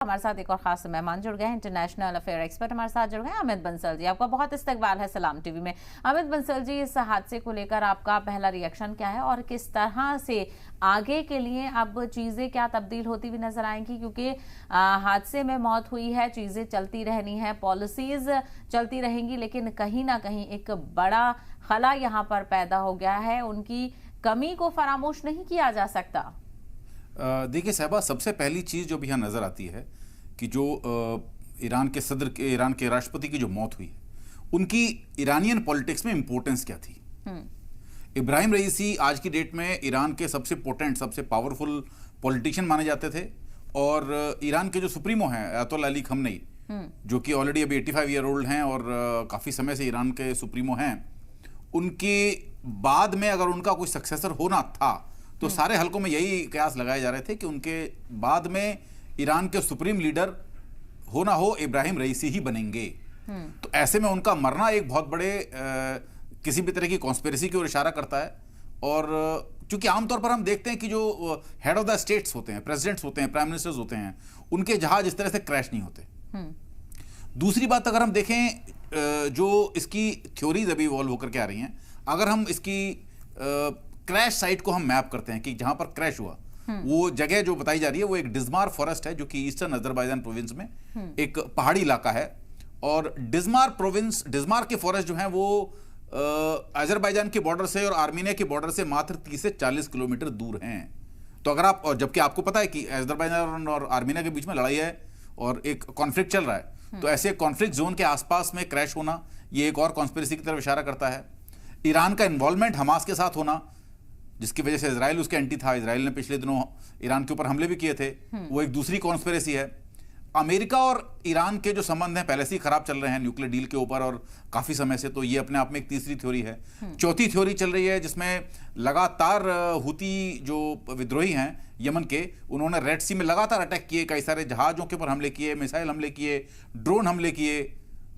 हमारे साथ एक और खास मेहमान जुड़ गए हैं, इंटरनेशनल अफेयर एक्सपर्ट हमारे साथ जुड़ गए हैं अमित बंसल जी। आपका बहुत इस्तकबाल है सलाम टीवी में। अमित बंसल जी, इस हादसे को लेकर आपका पहला रिएक्शन क्या है और किस तरह से आगे के लिए अब चीजें क्या तब्दील होती हुई नजर आएंगी? क्योंकि हादसे में मौत हुई है, चीजें चलती रहनी है, पॉलिसीज चलती रहेंगी, लेकिन कहीं ना कहीं एक बड़ा खला यहाँ पर पैदा हो गया है, उनकी कमी को फरामोश नहीं किया जा सकता। देखिए साहबा, सबसे पहली चीज़ जो भी यहाँ नज़र आती है कि जो ईरान के राष्ट्रपति की जो मौत हुई है, उनकी ईरानियन पॉलिटिक्स में इंपॉर्टेंस क्या थी। इब्राहिम रईसी आज की डेट में ईरान के सबसे पोटेंट, सबसे पावरफुल पॉलिटिशियन माने जाते थे और ईरान के जो सुप्रीमो हैं अयातोल्ला अली खमनेई, जो कि ऑलरेडी अभी 85 ईयर ओल्ड हैं और काफ़ी समय से ईरान के सुप्रीमो हैं, उनके बाद में अगर उनका कोई सक्सेसर होना था तो सारे हलकों में यही कयास लगाए जा रहे थे कि उनके बाद में ईरान के सुप्रीम लीडर हो ना हो इब्राहिम रईसी ही बनेंगे। तो ऐसे में उनका मरना एक बहुत बड़े किसी भी तरह की कॉन्स्पिरेसी की ओर इशारा करता है। और चूंकि आमतौर पर हम देखते हैं कि जो हेड ऑफ द स्टेट्स होते हैं, प्रेसिडेंट्स होते हैं, प्राइम मिनिस्टर्स होते हैं, उनके जहाज इस तरह से क्रैश नहीं होते। दूसरी बात, अगर हम देखें जो इसकी थ्योरीज अभी इवॉल्व होकर के आ रही हैं, अगर हम इसकी क्रैश साइट को हम मैप करते हैं कि जहां पर क्रैश हुआ, वो जगह जो बताई जा रही है वो एक डिजमार फॉरेस्ट है, जो कि ईस्टर्न अजरबैजान प्रोविंस में एक पहाड़ी इलाका है। और डिजमार के फॉरेस्ट जो हैं वो अजरबैजान के बॉर्डर से और आर्मीनिया के बॉर्डर से मात्र 30 से 40 किलोमीटर दूर हैं। तो अगर आप, और जबकि आपको पता है कि अजरबैजान और आर्मीनिया के बीच में लड़ाई है और एक कॉन्फ्लिक्ट चल रहा है, तो ऐसे कॉन्फ्लिक्ट जोन के आसपास में क्रैश होना, ये एक और कॉन्स्पिरेसी की तरफ इशारा करता है। ईरान का इन्वॉल्वमेंट हमास के साथ होना, जिसकी वजह से इजराइल उसके एंटी था, इजराइल ने पिछले दिनों ईरान के ऊपर हमले भी किए थे, वो एक दूसरी कॉन्स्पिरेसी है। अमेरिका और ईरान के जो संबंध हैं पहले से ही खराब चल रहे हैं न्यूक्लियर डील के ऊपर और काफी समय से, तो ये अपने आप में एक तीसरी थ्योरी है। चौथी थ्योरी चल रही है जिसमें लगातार हुती जो विद्रोही हैं यमन के, उन्होंने रेड सी में लगातार अटैक किए, कई सारे जहाजों के ऊपर हमले किए, मिसाइल हमले किए, ड्रोन हमले किए।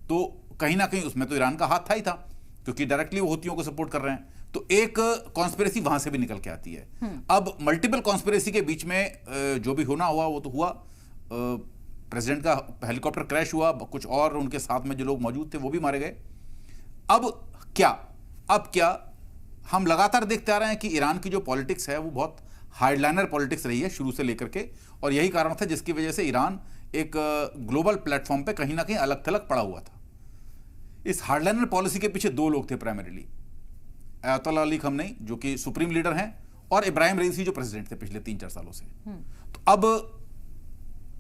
तो कहीं ना कहीं उसमें तो ईरान का हाथ था ही था, क्योंकि डायरेक्टली वो हुतियों को सपोर्ट कर रहे हैं। तो एक कॉन्स्पिरेसी वहां से भी निकल के आती है। अब मल्टीपल कॉन्स्पिरेसी के बीच में जो भी होना हुआ वो तो हुआ। प्रेसिडेंट का हेलीकॉप्टर क्रैश हुआ, कुछ और उनके साथ में जो लोग मौजूद थे वो भी मारे गए। अब क्या हम लगातार देखते आ रहे हैं कि ईरान की जो पॉलिटिक्स है वो बहुत हार्डलाइनर पॉलिटिक्स रही है शुरू से लेकर के, और यही कारण था जिसकी वजह से ईरान एक ग्लोबल प्लेटफॉर्म पे कहीं ना कहीं अलग थलग पड़ा हुआ था। इस हार्डलाइनर पॉलिसी के पीछे दो लोग थे प्राइमरीली, अयातोल्ला अली खमनेई जो कि सुप्रीम लीडर हैं, और इब्राहिम रईसी जो प्रेसिडेंट थे पिछले 3-4 सालों से। तो अब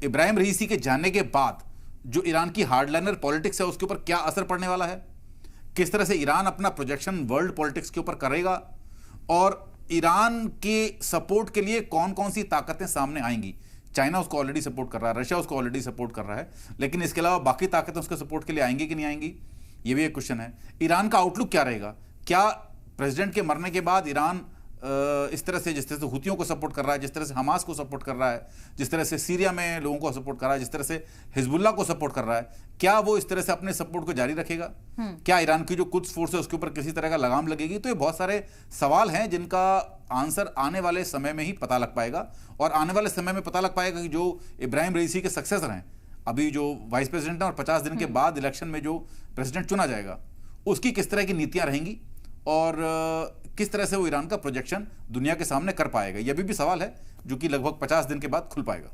इब्राहिम रईसी के जाने के बाद जो ईरान की हार्डलाइनर पॉलिटिक्स है उसके ऊपर क्या असर पड़ने वाला है, किस तरह से ईरान अपना प्रोजेक्शन वर्ल्ड पॉलिटिक्स के ऊपर करेगा, और ईरान के सपोर्ट के लिए कौन कौन सी ताकतें सामने आएंगी। चाइना उसको ऑलरेडी सपोर्ट कर रहा है, रशिया उसको ऑलरेडी सपोर्ट कर रहा है, लेकिन इसके अलावा बाकी ताकतें उसके सपोर्ट के लिए आएंगी कि नहीं आएंगी, ये भी एक क्वेश्चन है। ईरान का आउटलुक क्या रहेगा? क्या प्रेसिडेंट के मरने के बाद ईरान इस तरह से, जिस तरह से हुतियों को सपोर्ट कर रहा है, जिस तरह से हमास को सपोर्ट कर रहा है, जिस तरह से सीरिया में लोगों को सपोर्ट कर रहा है, जिस तरह से हिजबुल्लाह को सपोर्ट कर रहा है, क्या वो इस तरह से अपने सपोर्ट को जारी रखेगा? क्या ईरान की जो कुछ फोर्स है उसके ऊपर किसी तरह का लगाम लगेगी? तो ये बहुत सारे सवाल हैं जिनका आंसर आने वाले समय में ही पता लग पाएगा। और आने वाले समय में पता लग पाएगा कि जो इब्राहिम रईसी के सक्सेसर हैं, अभी जो वाइस प्रेसिडेंट हैं, और 50 दिन के बाद इलेक्शन में जो प्रेसिडेंट चुना जाएगा, उसकी किस तरह की नीतियां रहेंगी और किस तरह से वो ईरान का प्रोजेक्शन दुनिया के सामने कर पाएगा, यह भी सवाल है जो कि लगभग 50 दिन के बाद खुल पाएगा।